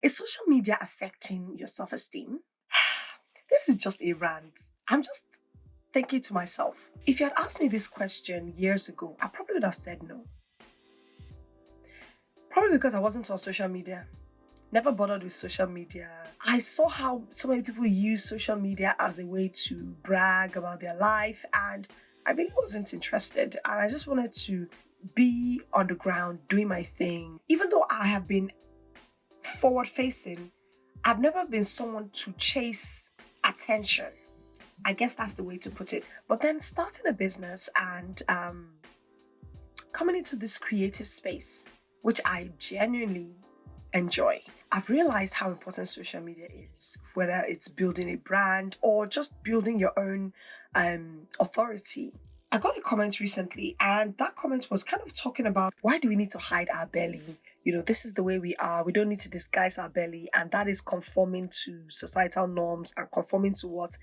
Is social media affecting your self-esteem? This is just a rant. I'm just thinking to myself, if you had asked me this question years ago, I probably would have said no. Probably because I wasn't on social media. Never bothered with social media. I saw how so many people use social media as a way to brag about their life, and I really wasn't interested. And I just wanted to be on the ground doing my thing. Even though I have been forward facing, I've never been someone to chase attention. I guess that's the way to put it. But then starting a business and coming into this creative space, which I genuinely enjoy, I've realized how important social media is, whether it's building a brand or just building your own authority. I got a comment recently, and that comment was kind of talking about why do we need to hide our belly? This is the way we are. We don't need to disguise our belly, and that is conforming to societal norms and conforming to what,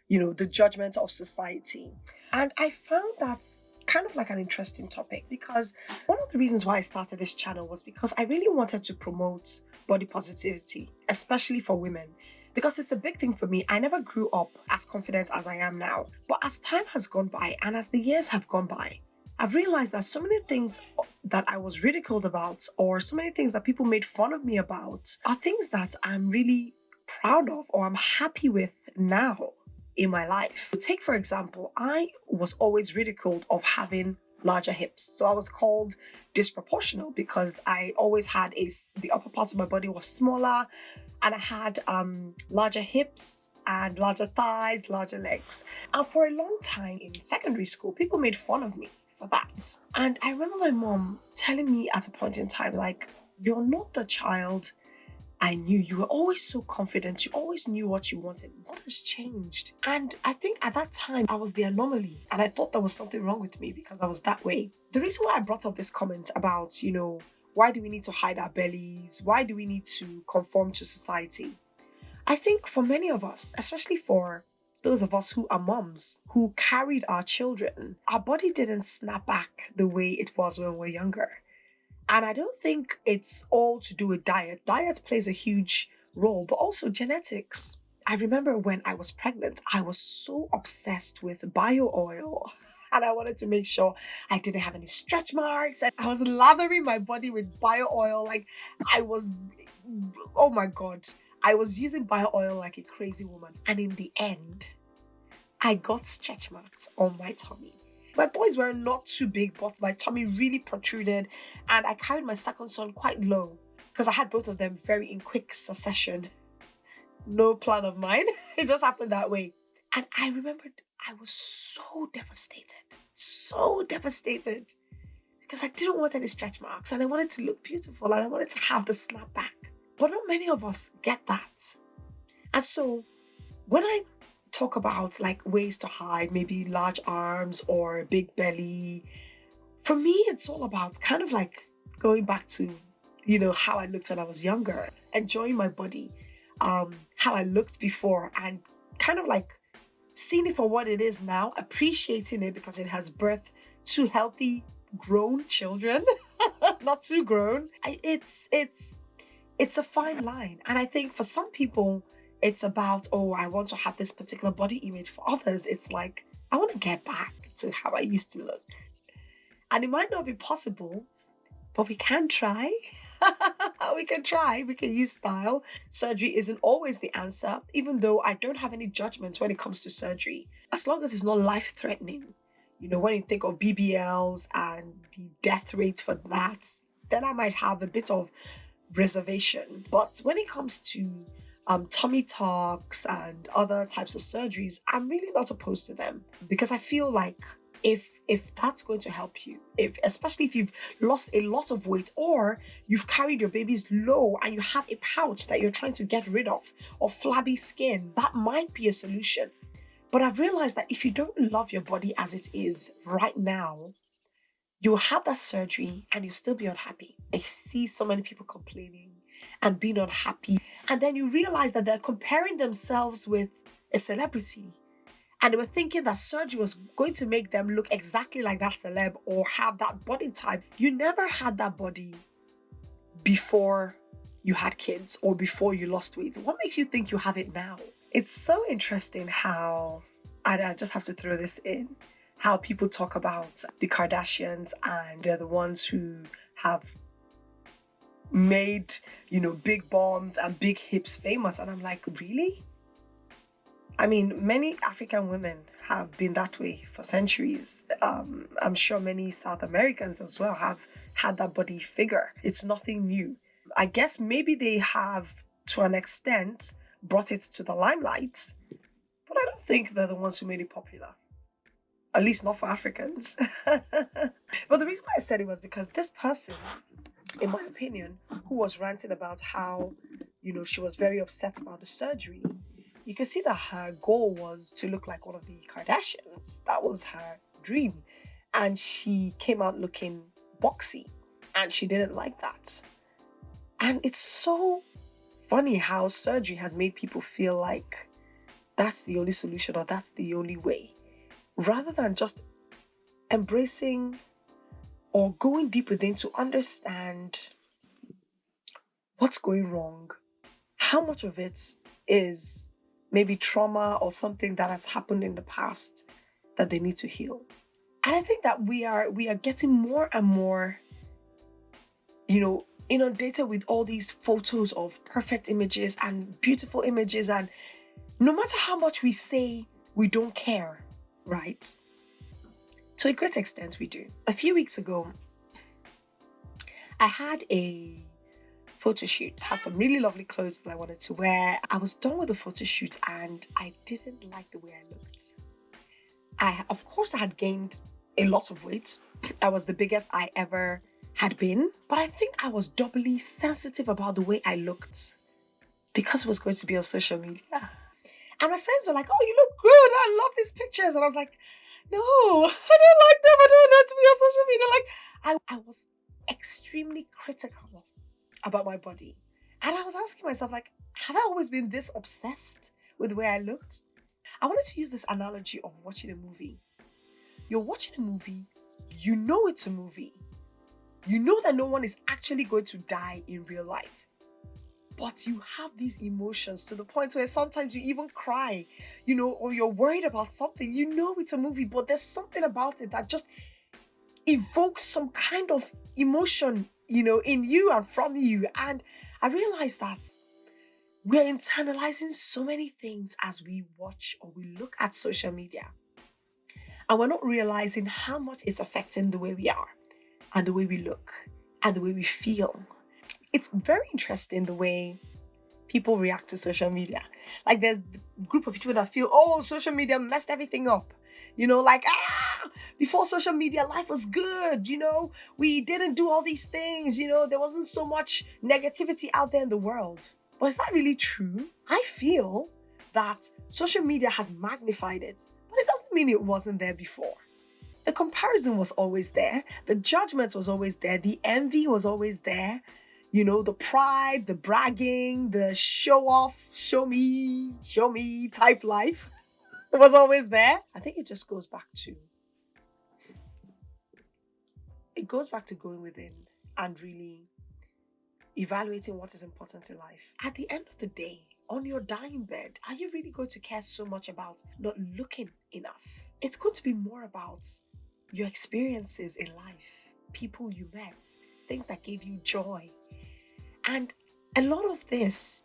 the judgment of society. And I found that kind of like an interesting topic because one of the reasons why I started this channel was because I really wanted to promote body positivity, especially for women, because it's a big thing for me. I never grew up as confident as I am now. But as time has gone by and as the years have gone by, I've realized that so many things that I was ridiculed about or so many things that people made fun of me about are things that I'm really proud of or I'm happy with now in my life. Take, for example, I was always ridiculed of having larger hips. So I was called disproportional because I always had the upper part of my body was smaller and I had larger hips and larger thighs, larger legs. And for a long time in secondary school, people made fun of me for that. And I remember my mom telling me at a point in time, like, you're not the child I knew. You were always so confident. You always knew what you wanted. What has changed? And I think at that time, I was the anomaly. And I thought there was something wrong with me because I was that way. The reason why I brought up this comment about, why do we need to hide our bellies? Why do we need to conform to society? I think for many of us, especially for those of us who are moms, who carried our children, our body didn't snap back the way it was when we were younger. And I don't think it's all to do with diet. Diet plays a huge role, but also genetics. I remember when I was pregnant, I was so obsessed with bio oil. And I wanted to make sure I didn't have any stretch marks. And I was lathering my body with bio oil. Oh my God, I was using bio oil like a crazy woman. And in the end, I got stretch marks on my tummy. My boys were not too big, but my tummy really protruded, and I carried my second son quite low because I had both of them very in quick succession. No plan of mine. It just happened that way. And I remembered I was so devastated because I didn't want any stretch marks and I wanted to look beautiful and I wanted to have the snapback. But not many of us get that. And so when I talk about like ways to hide, maybe large arms or big belly, for me, it's all about kind of like going back to, how I looked when I was younger, enjoying my body, how I looked before and kind of like seeing it for what it is now, appreciating it because it has birthed two healthy, grown children, not too grown. It's a fine line. And I think for some people, it's about, I want to have this particular body image. For others, it's like, I want to get back to how I used to look. And it might not be possible, but we can try. We can try. We can use style. Surgery isn't always the answer, even though I don't have any judgments when it comes to surgery. As long as it's not life-threatening. When you think of BBLs and the death rate for that, then I might have a bit of reservation. But when it comes to tummy tucks and other types of surgeries, I'm really not opposed to them because I feel like if that's going to help you, especially if you've lost a lot of weight or you've carried your babies low and you have a pouch that you're trying to get rid of or flabby skin, that might be a solution. But I've realized that if you don't love your body as it is right now, you'll have that surgery and you'll still be unhappy. I see so many people complaining and being unhappy. And then you realize that they're comparing themselves with a celebrity. And they were thinking that surgery was going to make them look exactly like that celeb or have that body type. You never had that body before you had kids or before you lost weight? What makes you think you have it now? It's so interesting how, and I just have to throw this in, how people talk about the Kardashians and they're the ones who have made, big bombs and big hips famous. And I'm like, really? I mean, many African women have been that way for centuries. I'm sure many South Americans as well have had that body figure. It's nothing new. I guess maybe they have, to an extent, brought it to the limelight, but I don't think they're the ones who made it popular. At least not for Africans. But the reason why I said it was because this person, in my opinion, who was ranting about how, she was very upset about the surgery, you can see that her goal was to look like one of the Kardashians. That was her dream. And she came out looking boxy, and she didn't like that. And it's so funny how surgery has made people feel like that's the only solution or that's the only way, rather than just embracing or going deep within to understand what's going wrong, how much of it is maybe trauma or something that has happened in the past that they need to heal. And I think that we are getting more and more, inundated with all these photos of perfect images and beautiful images, and no matter how much we say we don't care, right? To a great extent we do. A few weeks ago, I had a photo shoot. Had some really lovely clothes that I wanted to wear. I was done with the photo shoot and I didn't like the way I looked. Of course, I had gained a lot of weight. I was the biggest I ever had been, but I think I was doubly sensitive about the way I looked because it was going to be on social media. And my friends were like, "Oh, you look good. I love these pictures." And I was like, "No, I don't like them. I don't want them to be on social media." Like, I was extremely critical about my body. And I was asking myself, like, have I always been this obsessed with the way I looked? I wanted to use this analogy of watching a movie. You're watching a movie, you know it's a movie. You know that no one is actually going to die in real life. But you have these emotions to the point where sometimes you even cry, or you're worried about something. You know it's a movie, but there's something about it that just evokes some kind of emotion, in you and from you. And I realized that we're internalizing so many things as we watch or we look at social media. And we're not realizing how much it's affecting the way we are and the way we look and the way we feel. It's very interesting the way people react to social media. Like there's a group of people that feel, oh, social media messed everything up. Before social media, life was good. We didn't do all these things. There wasn't so much negativity out there in the world. But is that really true? I feel that social media has magnified it, but it doesn't mean it wasn't there before. The comparison was always there. The judgment was always there. The envy was always there. The pride, the bragging, the show off, show me type life was always there. I think it just goes back to going within and really evaluating what is important in life. At the end of the day, on your dying bed, are you really going to care so much about not looking enough? It's going to be more about your experiences in life, people you met, things that gave you joy. And a lot of this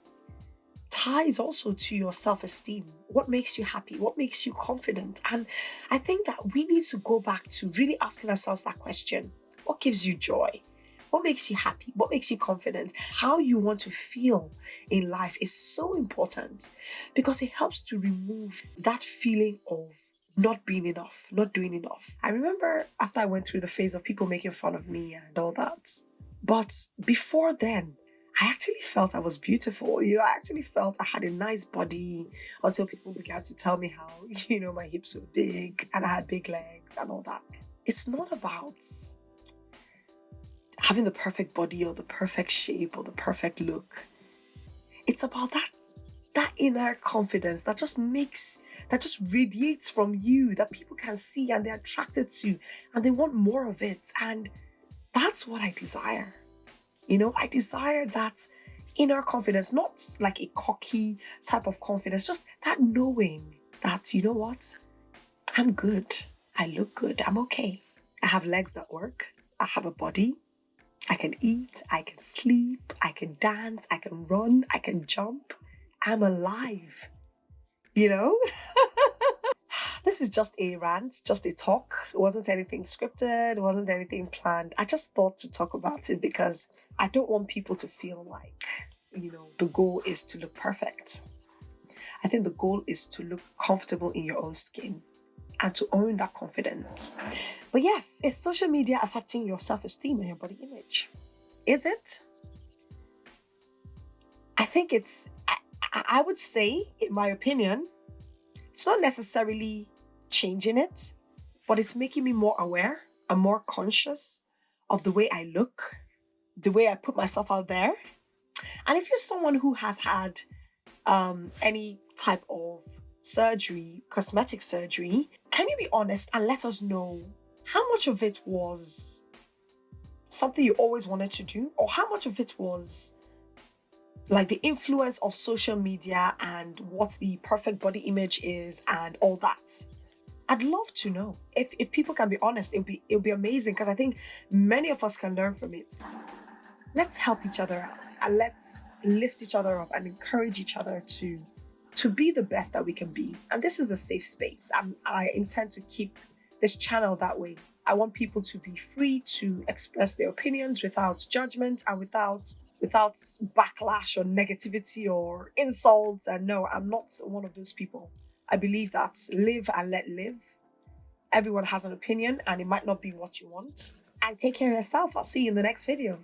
ties also to your self-esteem. What makes you happy? What makes you confident? And I think that we need to go back to really asking ourselves that question. What gives you joy? What makes you happy? What makes you confident? How you want to feel in life is so important because it helps to remove that feeling of not being enough, not doing enough. I remember after I went through the phase of people making fun of me and all that. But before then, I actually felt I was beautiful. I actually felt I had a nice body until people began to tell me how, my hips were big and I had big legs and all that. It's not about having the perfect body or the perfect shape or the perfect look. It's about that inner confidence that just radiates from you, that people can see and they're attracted to and they want more of it. And that's what I desire. I desire that inner confidence, not like a cocky type of confidence, just that knowing that, you know what, I'm good. I look good. I'm okay. I have legs that work. I have a body. I can eat. I can sleep. I can dance. I can run. I can jump. I'm alive. You know? This is just a rant, just a talk. It wasn't anything scripted. It wasn't anything planned. I just thought to talk about it because I don't want people to feel like, the goal is to look perfect. I think the goal is to look comfortable in your own skin and to own that confidence. But yes, is social media affecting your self-esteem and your body image? Is it? I think I would say, in my opinion, it's not necessarily changing it, but it's making me more aware and more conscious of the way I look, the way I put myself out there. And if you're someone who has had any type of surgery, cosmetic surgery, can you be honest and let us know how much of it was something you always wanted to do, or how much of it was like the influence of social media and what the perfect body image is and all that? I'd love to know. If people can be honest, it'll be amazing, because I think many of us can learn from it. Let's help each other out and let's lift each other up and encourage each other to be the best that we can be. And this is a safe space. I intend to keep this channel that way. I want people to be free to express their opinions without judgment and without backlash or negativity or insults. And no, I'm not one of those people. I believe that live and let live. Everyone has an opinion and it might not be what you want. And take care of yourself. I'll see you in the next video.